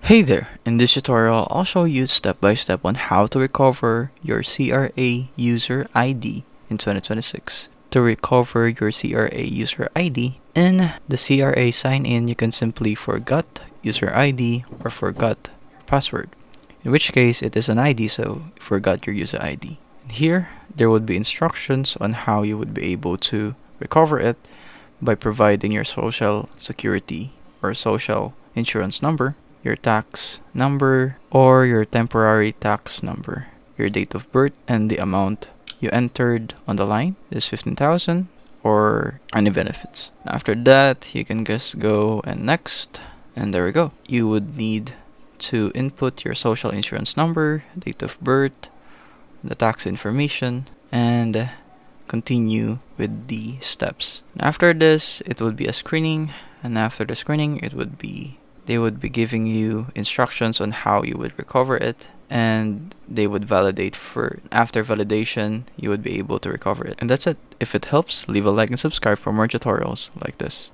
Hey there, in this tutorial I'll show you step by step on how to recover your CRA User ID in 2026. To recover your CRA User ID, in the CRA sign-in you can simply forgot user ID or forgot your password. In which case it is an ID, so forgot your user ID. And here there would be instructions on how you would be able to recover it by providing your social security or social insurance number, your tax number, or your temporary tax number, your date of birth, and the amount you entered on the line is 15,000 or any benefits. After that, you can just go and next, and there we go. You would need to input your social insurance number, date of birth, the tax information, and continue with the steps. After this, it would be a screening, and after the screening, they would be giving you instructions on how you would recover it, and they would validate. After validation, you would be able to recover it. And that's it. If it helps, leave a like and subscribe for more tutorials like this.